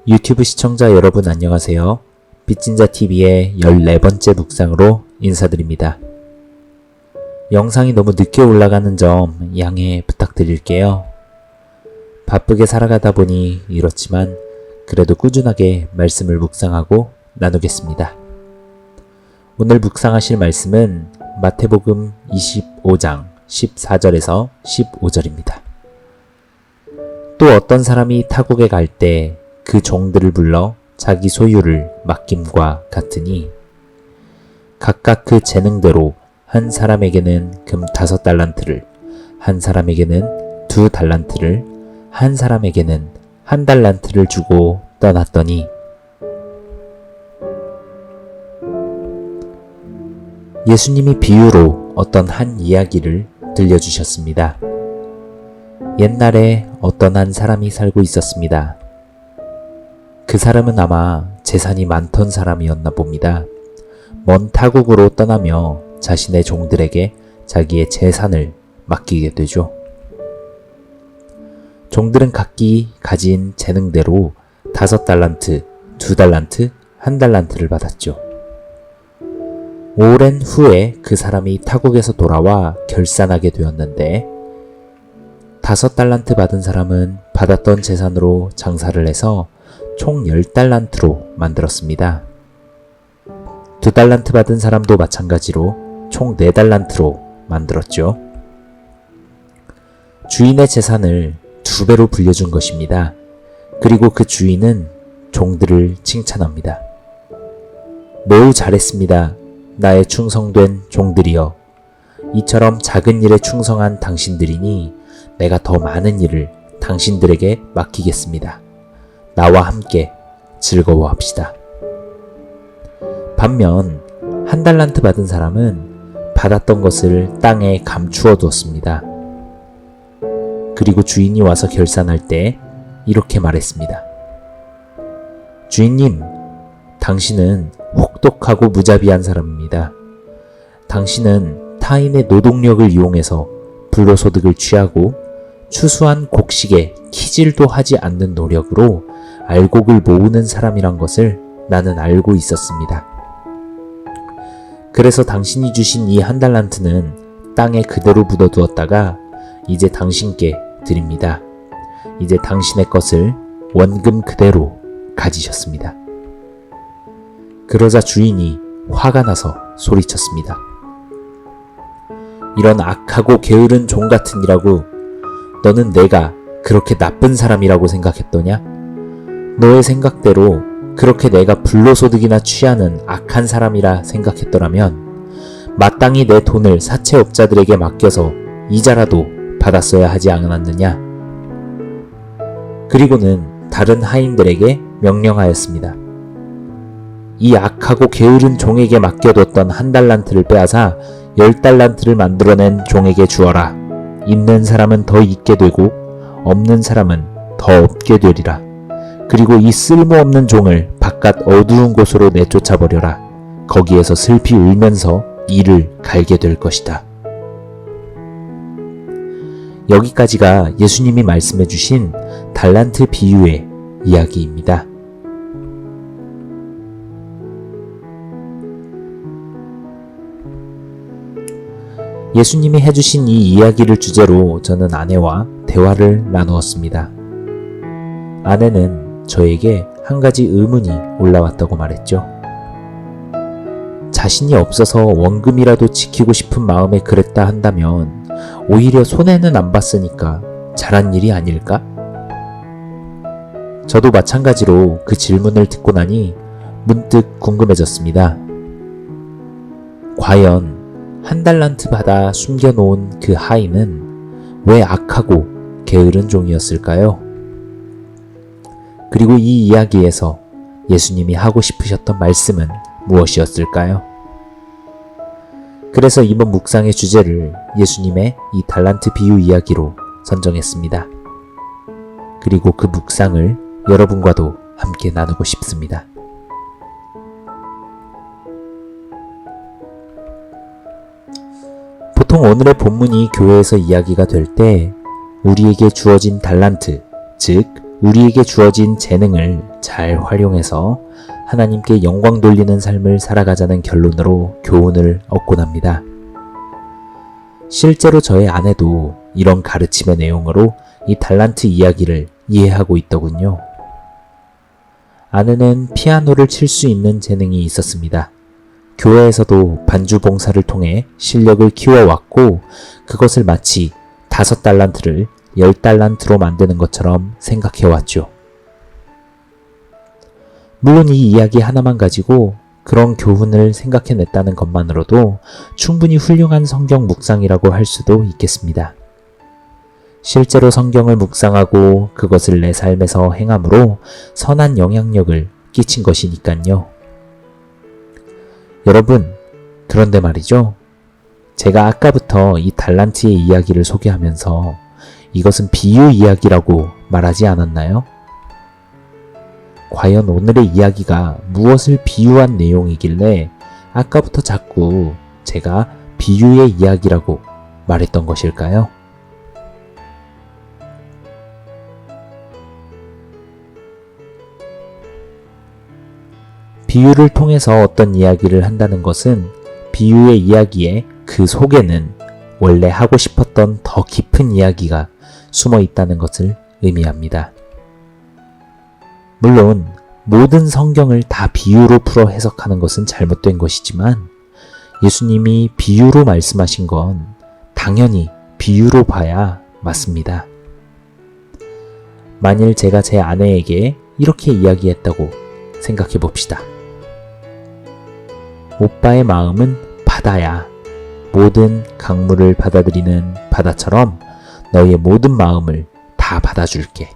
유튜브 시청자 여러분 안녕하세요. 빚진자TV의 14번째 묵상으로 인사드립니다. 영상이 너무 늦게 올라가는 점 양해 부탁드릴게요. 바쁘게 살아가다 보니 이렇지만 그래도 꾸준하게 말씀을 묵상하고 나누겠습니다. 오늘 묵상하실 말씀은 마태복음 25장 14절에서 15절입니다. 또 어떤 사람이 타국에 갈 때 그 종들을 불러 자기 소유를 맡김과 같으니 각각 그 재능대로 한 사람에게는 금 5달란트를, 한 사람에게는 2달란트를, 한 사람에게는 1달란트를 주고 떠났더니 예수님이 비유로 어떤 한 이야기를 들려주셨습니다. 옛날에 어떤 한 사람이 살고 있었습니다. 그 사람은 아마 재산이 많던 사람이었나 봅니다. 먼 타국으로 떠나며 자신의 종들에게 자기의 재산을 맡기게 되죠. 종들은 각기 가진 재능대로 5달란트, 2달란트, 1달란트를 받았죠. 오랜 후에 그 사람이 타국에서 돌아와 결산하게 되었는데 5달란트 받은 사람은 받았던 재산으로 장사를 해서 총 10달란트로 만들었습니다. 2달란트 받은 사람도 마찬가지로 총 4달란트로 만들었죠. 주인의 재산을 2배로 불려준 것입니다. 그리고 그 주인은 종들을 칭찬합니다. 매우 잘했습니다. 나의 충성된 종들이여. 이처럼 작은 일에 충성한 당신들이니 내가 더 많은 일을 당신들에게 맡기겠습니다. 나와 함께 즐거워합시다. 반면 1달란트 받은 사람은 받았던 것을 땅에 감추어 두었습니다. 그리고 주인이 와서 결산할 때 이렇게 말했습니다. 주인님, 당신은 혹독하고 무자비한 사람입니다. 당신은 타인의 노동력을 이용해서 불로소득을 취하고 추수한 곡식에 키질도 하지 않는 노력으로 알곡을 모으는 사람이란 것을 나는 알고 있었습니다. 그래서 당신이 주신 이 1달란트는 땅에 그대로 묻어두었다가 이제 당신께 드립니다. 이제 당신의 것을 원금 그대로 가지셨습니다. 그러자 주인이 화가 나서 소리쳤습니다. 이런 악하고 게으른 종 같으니라고. 너는 내가 그렇게 나쁜 사람이라고 생각했더냐? 너의 생각대로 그렇게 내가 불로소득이나 취하는 악한 사람이라 생각했더라면 마땅히 내 돈을 사채업자들에게 맡겨서 이자라도 받았어야 하지 않았느냐? 그리고는 다른 하인들에게 명령하였습니다. 이 악하고 게으른 종에게 맡겨뒀던 1달란트를 빼앗아 10달란트를 만들어낸 종에게 주어라. 있는 사람은 더 있게 되고 없는 사람은 더 없게 되리라. 그리고 이 쓸모없는 종을 바깥 어두운 곳으로 내쫓아버려라. 거기에서 슬피 울면서 이를 갈게 될 것이다. 여기까지가 예수님이 말씀해 주신 달란트 비유의 이야기입니다. 예수님이 해주신 이 이야기를 주제로 저는 아내와 대화를 나누었습니다. 아내는 저에게 한 가지 의문이 올라왔다고 말했죠. 자신이 없어서 원금이라도 지키고 싶은 마음에 그랬다 한다면 오히려 손해는 안 봤으니까 잘한 일이 아닐까? 저도 마찬가지로 그 질문을 듣고 나니 문득 궁금해졌습니다. 과연 1달란트 받아 숨겨놓은 그 하인은 왜 악하고 게으른 종이었을까요? 그리고 이 이야기에서 예수님이 하고 싶으셨던 말씀은 무엇이었을까요? 그래서 이번 묵상의 주제를 예수님의 이 달란트 비유 이야기로 선정했습니다. 그리고 그 묵상을 여러분과도 함께 나누고 싶습니다. 보통 오늘의 본문이 교회에서 이야기가 될 때 우리에게 주어진 달란트, 즉 우리에게 주어진 재능을 잘 활용해서 하나님께 영광 돌리는 삶을 살아가자는 결론으로 교훈을 얻곤 합니다. 실제로 저의 아내도 이런 가르침의 내용으로 이 달란트 이야기를 이해하고 있더군요. 아내는 피아노를 칠 수 있는 재능이 있었습니다. 교회에서도 반주 봉사를 통해 실력을 키워왔고 그것을 마치 5달란트를 10달란트로 만드는 것처럼 생각해왔죠. 물론 이 이야기 하나만 가지고 그런 교훈을 생각해냈다는 것만으로도 충분히 훌륭한 성경 묵상이라고 할 수도 있겠습니다. 실제로 성경을 묵상하고 그것을 내 삶에서 행함으로 선한 영향력을 끼친 것이니까요. 여러분, 그런데 말이죠. 제가 아까부터 이 달란트의 이야기를 소개하면서 이것은 비유 이야기라고 말하지 않았나요? 과연 오늘의 이야기가 무엇을 비유한 내용이길래 아까부터 자꾸 제가 비유의 이야기라고 말했던 것일까요? 비유를 통해서 어떤 이야기를 한다는 것은 비유의 이야기의 그 속에는 원래 하고 싶었던 더 깊은 이야기가 숨어 있다는 것을 의미합니다. 물론 모든 성경을 다 비유로 풀어 해석하는 것은 잘못된 것이지만 예수님이 비유로 말씀하신 건 당연히 비유로 봐야 맞습니다. 만일 제가 제 아내에게 이렇게 이야기했다고 생각해 봅시다. 오빠의 마음은 바다야. 모든 강물을 받아들이는 바다처럼 너의 모든 마음을 다 받아줄게.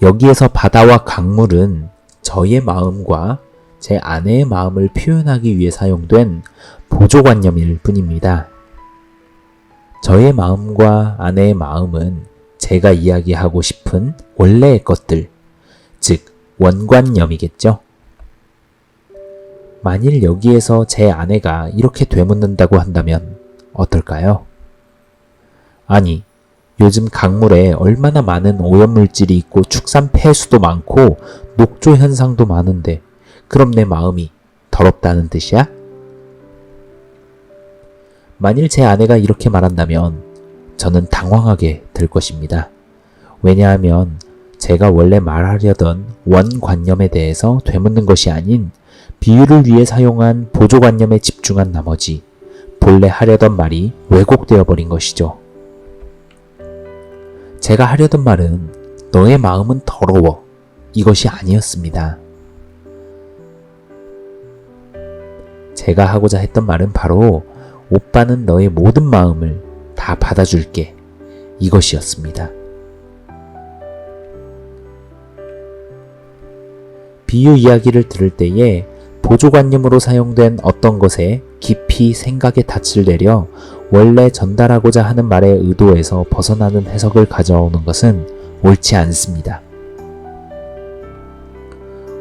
여기에서 바다와 강물은 저의 마음과 제 아내의 마음을 표현하기 위해 사용된 보조관념일 뿐입니다. 저의 마음과 아내의 마음은 제가 이야기하고 싶은 원래의 것들, 즉 원관념이겠죠. 만일 여기에서 제 아내가 이렇게 되묻는다고 한다면 어떨까요? 아니, 요즘 강물에 얼마나 많은 오염물질이 있고 축산 폐수도 많고 녹조 현상도 많은데 그럼 내 마음이 더럽다는 뜻이야? 만일 제 아내가 이렇게 말한다면 저는 당황하게 될 것입니다. 왜냐하면 제가 원래 말하려던 원관념에 대해서 되묻는 것이 아닌 비유를 위해 사용한 보조관념에 집중한 나머지 본래 하려던 말이 왜곡되어 버린 것이죠. 제가 하려던 말은 너의 마음은 더러워 이것이 아니었습니다. 제가 하고자 했던 말은 바로 오빠는 너의 모든 마음을 다 받아줄게 이것이었습니다. 비유 이야기를 들을 때에 보조관념으로 사용된 어떤 것에 깊이 생각의 닻을 내려 원래 전달하고자 하는 말의 의도에서 벗어나는 해석을 가져오는 것은 옳지 않습니다.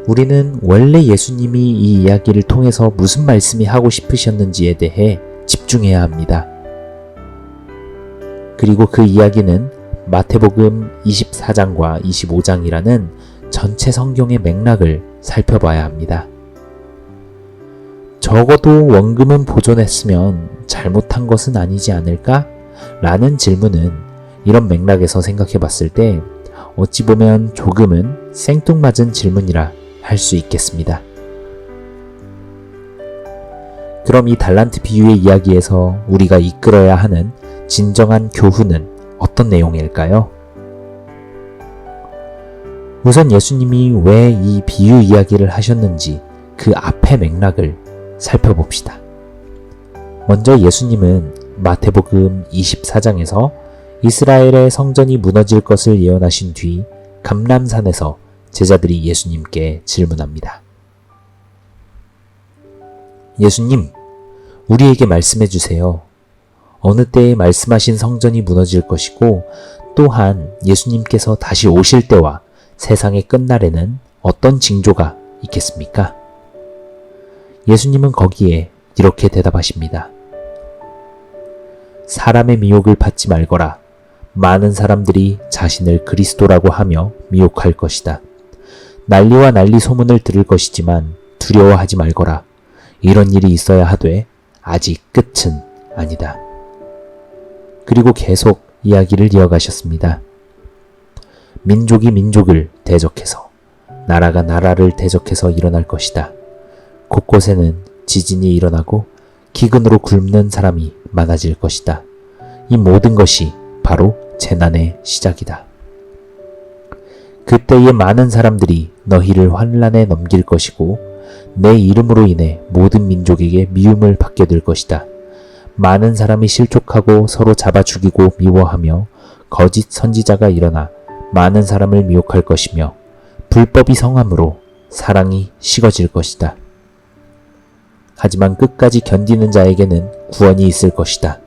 우리는 원래 예수님이 이 이야기를 통해서 무슨 말씀이 하고 싶으셨는지에 대해 집중해야 합니다. 그리고 그 이야기는 마태복음 24장과 25장이라는 전체 성경의 맥락을 살펴봐야 합니다. 적어도 원금은 보존했으면 잘못한 것은 아니지 않을까? 라는 질문은 이런 맥락에서 생각해 봤을 때 어찌 보면 조금은 생뚱맞은 질문이라 할 수 있겠습니다. 그럼 이 달란트 비유의 이야기에서 우리가 이끌어야 하는 진정한 교훈은 어떤 내용일까요? 우선 예수님이 왜 이 비유 이야기를 하셨는지 그 앞의 맥락을 살펴봅시다. 먼저 예수님은 마태복음 24장에서 이스라엘의 성전이 무너질 것을 예언하신 뒤 감람산에서 제자들이 예수님께 질문합니다. 예수님, 우리에게 말씀해 주세요. 어느 때에 말씀하신 성전이 무너질 것이고 또한 예수님께서 다시 오실 때와 세상의 끝날에는 어떤 징조가 있겠습니까? 예수님은 거기에 이렇게 대답하십니다. 사람의 미혹을 받지 말거라. 많은 사람들이 자신을 그리스도라고 하며 미혹할 것이다. 난리와 난리 소문을 들을 것이지만 두려워하지 말거라. 이런 일이 있어야 하되 아직 끝은 아니다. 그리고 계속 이야기를 이어가셨습니다. 민족이 민족을 대적해서, 나라가 나라를 대적해서 일어날 것이다. 곳곳에는 지진이 일어나고 기근으로 굶는 사람이 많아질 것이다. 이 모든 것이 바로 재난의 시작이다. 그때에 많은 사람들이 너희를 환난에 넘길 것이고 내 이름으로 인해 모든 민족에게 미움을 받게 될 것이다. 많은 사람이 실족하고 서로 잡아 죽이고 미워하며 거짓 선지자가 일어나 많은 사람을 미혹할 것이며 불법이 성함으로 사랑이 식어질 것이다. 하지만 끝까지 견디는 자에게는 구원이 있을 것이다.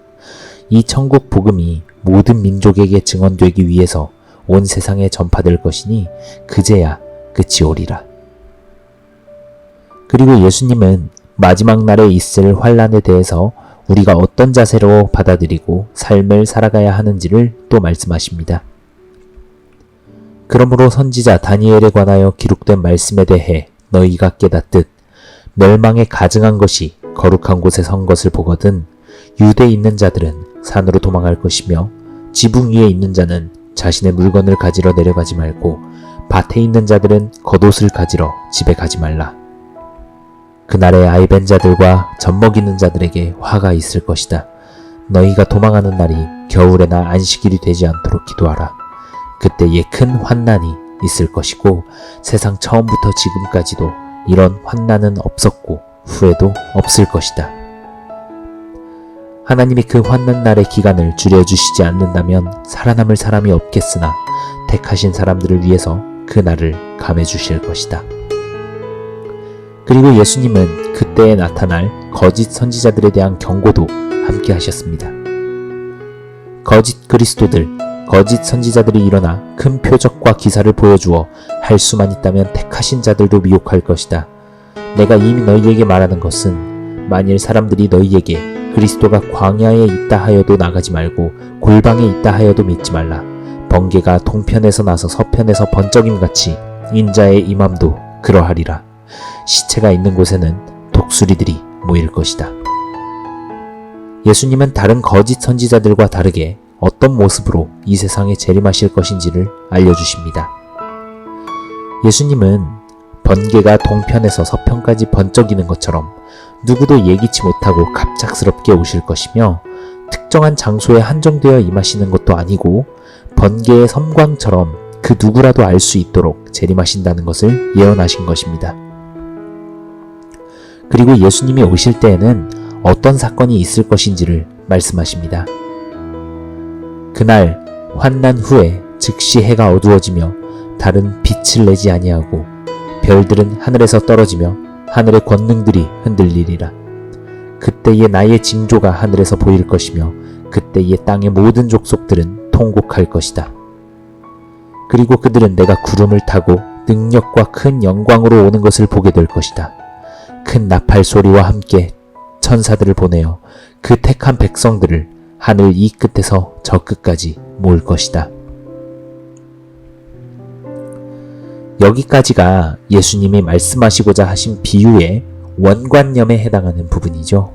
이 천국 복음이 모든 민족에게 증언되기 위해서 온 세상에 전파될 것이니 그제야 끝이 오리라. 그리고 예수님은 마지막 날에 있을 환난에 대해서 우리가 어떤 자세로 받아들이고 삶을 살아가야 하는지를 또 말씀하십니다. 그러므로 선지자 다니엘에 관하여 기록된 말씀에 대해 너희가 깨닫듯 멸망에 가증한 것이 거룩한 곳에 선 것을 보거든 유대에 있는 자들은 산으로 도망할 것이며 지붕 위에 있는 자는 자신의 물건을 가지러 내려가지 말고 밭에 있는 자들은 겉옷을 가지러 집에 가지 말라. 그날에 아이벤 자들과 젖먹이는 자들에게 화가 있을 것이다. 너희가 도망하는 날이 겨울에나 안식일이 되지 않도록 기도하라. 그때에 큰 환난이 있을 것이고 세상 처음부터 지금까지도 이런 환난은 없었고 후에도 없을 것이다. 하나님이 그 환난 날의 기간을 줄여주시지 않는다면 살아남을 사람이 없겠으나 택하신 사람들을 위해서 그 날을 감해주실 것이다. 그리고 예수님은 그때에 나타날 거짓 선지자들에 대한 경고도 함께 하셨습니다. 거짓 그리스도들, 거짓 선지자들이 일어나 큰 표적과 기사를 보여주어 할 수만 있다면 택하신 자들도 미혹할 것이다. 내가 이미 너희에게 말하는 것은 만일 사람들이 너희에게 그리스도가 광야에 있다 하여도 나가지 말고 골방에 있다 하여도 믿지 말라. 번개가 동편에서 나서 서편에서 번쩍임같이 인자의 임함도 그러하리라. 시체가 있는 곳에는 독수리들이 모일 것이다. 예수님은 다른 거짓 선지자들과 다르게 어떤 모습으로 이 세상에 재림하실 것인지를 알려주십니다. 예수님은 번개가 동편에서 서편까지 번쩍이는 것처럼 누구도 예기치 못하고 갑작스럽게 오실 것이며 특정한 장소에 한정되어 임하시는 것도 아니고 번개의 섬광처럼 그 누구라도 알 수 있도록 재림하신다는 것을 예언하신 것입니다. 그리고 예수님이 오실 때에는 어떤 사건이 있을 것인지를 말씀하십니다. 그날 환난 후에 즉시 해가 어두워지며 달은 빛을 내지 아니하고 별들은 하늘에서 떨어지며 하늘의 권능들이 흔들리리라. 그때에 나의 징조가 하늘에서 보일 것이며 그때에 땅의 모든 족속들은 통곡할 것이다. 그리고 그들은 내가 구름을 타고 능력과 큰 영광으로 오는 것을 보게 될 것이다. 큰 나팔 소리와 함께 천사들을 보내어 그 택한 백성들을 하늘 이 끝에서 저 끝까지 모을 것이다. 여기까지가 예수님이 말씀하시고자 하신 비유의 원관념에 해당하는 부분이죠.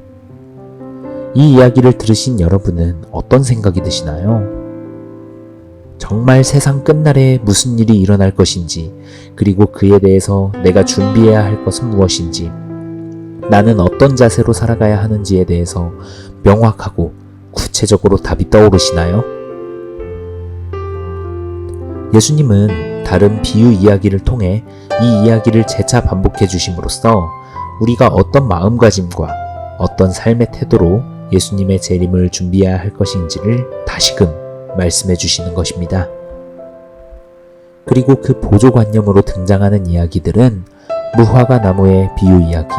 이 이야기를 들으신 여러분은 어떤 생각이 드시나요? 정말 세상 끝날에 무슨 일이 일어날 것인지, 그리고 그에 대해서 내가 준비해야 할 것은 무엇인지, 나는 어떤 자세로 살아가야 하는지에 대해서 명확하고 구체적으로 답이 떠오르시나요? 예수님은 다른 비유 이야기를 통해 이 이야기를 재차 반복해 주심으로써 우리가 어떤 마음가짐과 어떤 삶의 태도로 예수님의 재림을 준비해야 할 것인지를 다시금 말씀해 주시는 것입니다. 그리고 그 보조관념으로 등장하는 이야기들은 무화과 나무의 비유 이야기,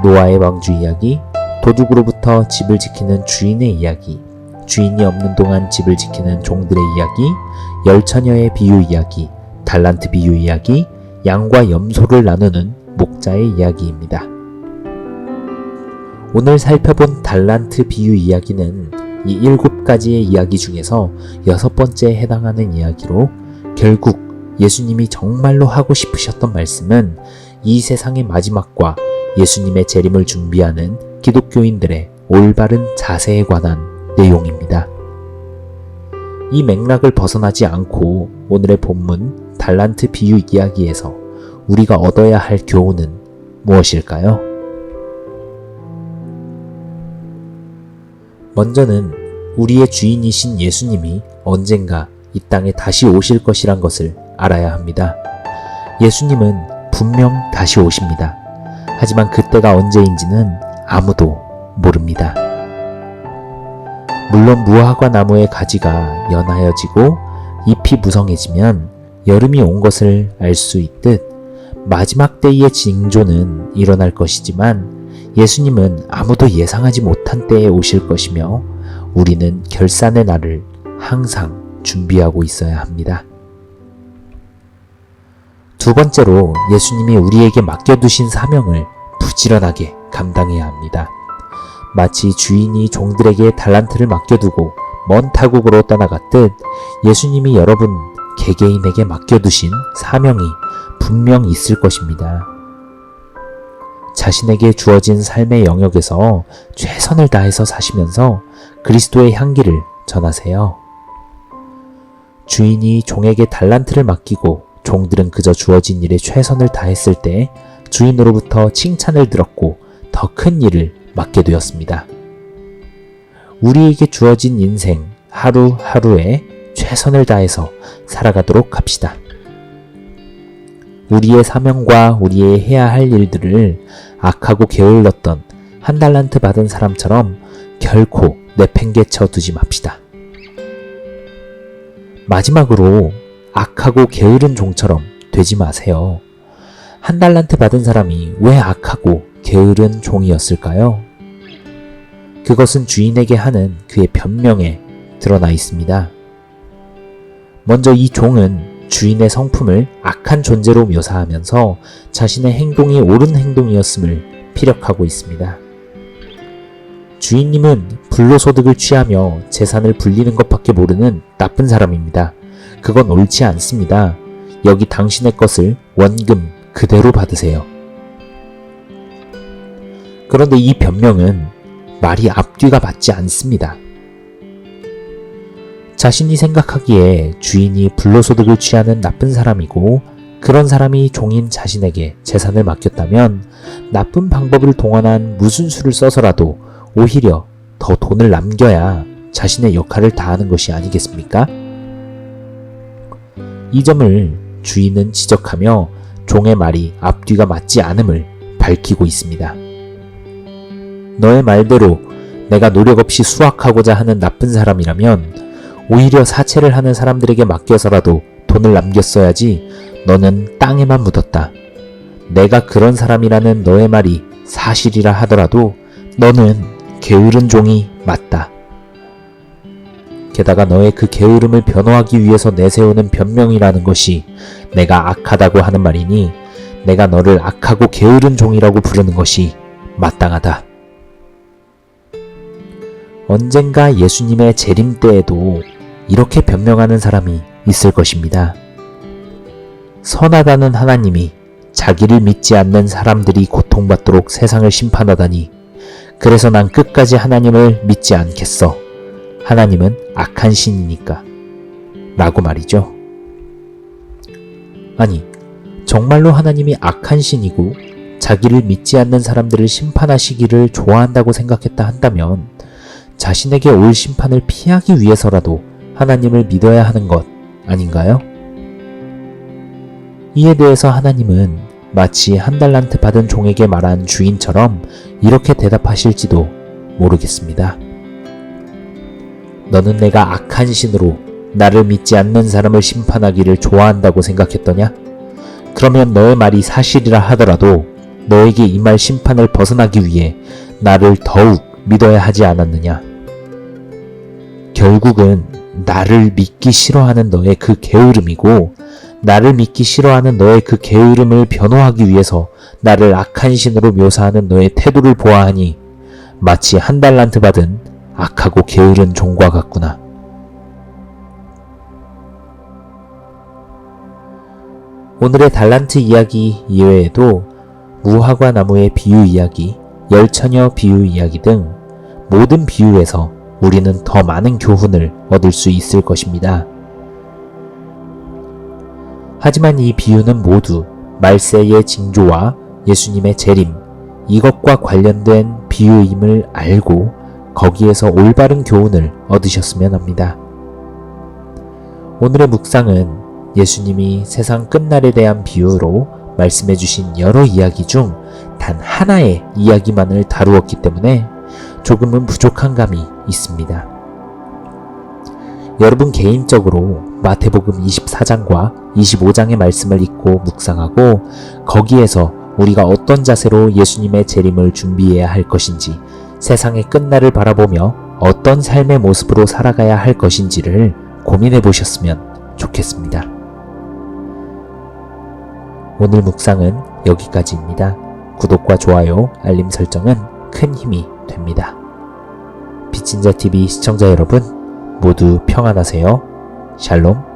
노아의 왕주 이야기, 도둑으로부터 집을 지키는 주인의 이야기, 주인이 없는 동안 집을 지키는 종들의 이야기, 열처녀의 비유 이야기, 달란트 비유 이야기, 양과 염소를 나누는 목자의 이야기입니다. 오늘 살펴본 달란트 비유 이야기는 이 7가지의 이야기 중에서 6번째에 해당하는 이야기로 결국 예수님이 정말로 하고 싶으셨던 말씀은 이 세상의 마지막과 예수님의 재림을 준비하는 기독교인들의 올바른 자세에 관한 내용입니다. 이 맥락을 벗어나지 않고 오늘의 본문 달란트 비유 이야기에서 우리가 얻어야 할 교훈은 무엇일까요? 먼저는 우리의 주인이신 예수님이 언젠가 이 땅에 다시 오실 것이란 것을 알아야 합니다. 예수님은 분명 다시 오십니다. 하지만 그때가 언제인지는 아무도 모릅니다. 물론 무화과 나무의 가지가 연하여지고 잎이 무성해지면 여름이 온 것을 알 수 있듯 마지막 때의 징조는 일어날 것이지만 예수님은 아무도 예상하지 못한 때에 오실 것이며 우리는 결산의 날을 항상 준비하고 있어야 합니다. 두 번째로 예수님이 우리에게 맡겨두신 사명을 부지런하게 감당해야 합니다. 마치 주인이 종들에게 달란트를 맡겨두고 먼 타국으로 떠나갔듯 예수님이 여러분 개개인에게 맡겨두신 사명이 분명 있을 것입니다. 자신에게 주어진 삶의 영역에서 최선을 다해서 사시면서 그리스도의 향기를 전하세요. 주인이 종에게 달란트를 맡기고 종들은 그저 주어진 일에 최선을 다했을 때 주인으로부터 칭찬을 들었고 더 큰 일을 맡게 되었습니다. 우리에게 주어진 인생 하루하루에 최선을 다해서 살아가도록 합시다. 우리의 사명과 우리의 해야 할 일들을 악하고 게을렀던 한 달란트 받은 사람처럼 결코 내팽개쳐 두지 맙시다. 마지막으로 악하고 게으른 종처럼 되지 마세요. 한 달란트 받은 사람이 왜 악하고 게으른 종이었을까요? 그것은 주인에게 하는 그의 변명에 드러나 있습니다. 먼저 이 종은 주인의 성품을 악한 존재로 묘사하면서 자신의 행동이 옳은 행동이었음을 피력하고 있습니다. 주인님은 불로소득을 취하며 재산을 불리는 것밖에 모르는 나쁜 사람입니다. 그건 옳지 않습니다. 여기 당신의 것을 원금 그대로 받으세요. 그런데 이 변명은 말이 앞뒤가 맞지 않습니다. 자신이 생각하기에 주인이 불로소득을 취하는 나쁜 사람이고 그런 사람이 종인 자신에게 재산을 맡겼다면 나쁜 방법을 동원한 무슨 수를 써서라도 오히려 더 돈을 남겨야 자신의 역할을 다하는 것이 아니겠습니까? 이 점을 주인은 지적하며 종의 말이 앞뒤가 맞지 않음을 밝히고 있습니다. 너의 말대로 내가 노력 없이 수확하고자 하는 나쁜 사람이라면 오히려 사채를 하는 사람들에게 맡겨서라도 돈을 남겼어야지 너는 땅에만 묻었다. 내가 그런 사람이라는 너의 말이 사실이라 하더라도 너는 게으른 종이 맞다. 게다가 너의 그 게으름을 변호하기 위해서 내세우는 변명이라는 것이 내가 악하다고 하는 말이니 내가 너를 악하고 게으른 종이라고 부르는 것이 마땅하다. 언젠가 예수님의 재림 때에도 이렇게 변명하는 사람이 있을 것입니다. 선하다는 하나님이 자기를 믿지 않는 사람들이 고통받도록 세상을 심판하다니 그래서 난 끝까지 하나님을 믿지 않겠어. 하나님은 악한 신이니까 라고 말이죠. 아니, 정말로 하나님이 악한 신이고 자기를 믿지 않는 사람들을 심판하시기를 좋아한다고 생각했다 한다면 자신에게 올 심판을 피하기 위해서라도 하나님을 믿어야 하는 것 아닌가요? 이에 대해서 하나님은 마치 한 달란트 받은 종에게 말한 주인처럼 이렇게 대답하실지도 모르겠습니다. 너는 내가 악한 신으로 나를 믿지 않는 사람을 심판하기를 좋아한다고 생각했더냐? 그러면 너의 말이 사실이라 하더라도 너에게 임할 심판을 벗어나기 위해 나를 더욱 믿어야 하지 않았느냐? 결국은 나를 믿기 싫어하는 너의 그 게으름이고 나를 믿기 싫어하는 너의 그 게으름을 변호하기 위해서 나를 악한 신으로 묘사하는 너의 태도를 보아하니 마치 한 달란트 받은 악하고 게으른 종과 같구나. 오늘의 달란트 이야기 이외에도 무화과 나무의 비유 이야기, 열처녀 비유 이야기 등 모든 비유에서 우리는 더 많은 교훈을 얻을 수 있을 것입니다. 하지만 이 비유는 모두 말세의 징조와 예수님의 재림, 이것과 관련된 비유임을 알고 거기에서 올바른 교훈을 얻으셨으면 합니다. 오늘의 묵상은 예수님이 세상 끝날에 대한 비유로 말씀해 주신 여러 이야기 중 단 하나의 이야기만을 다루었기 때문에 조금은 부족한 감이 있습니다. 여러분 개인적으로 마태복음 24장과 25장의 말씀을 읽고 묵상하고 거기에서 우리가 어떤 자세로 예수님의 재림을 준비해야 할 것인지, 세상의 끝날을 바라보며 어떤 삶의 모습으로 살아가야 할 것인지를 고민해 보셨으면 좋겠습니다. 오늘 묵상은 여기까지입니다. 구독과 좋아요, 알림 설정은 큰 힘이 됩니다. 빛인자TV 시청자 여러분, 모두 평안하세요. 샬롬.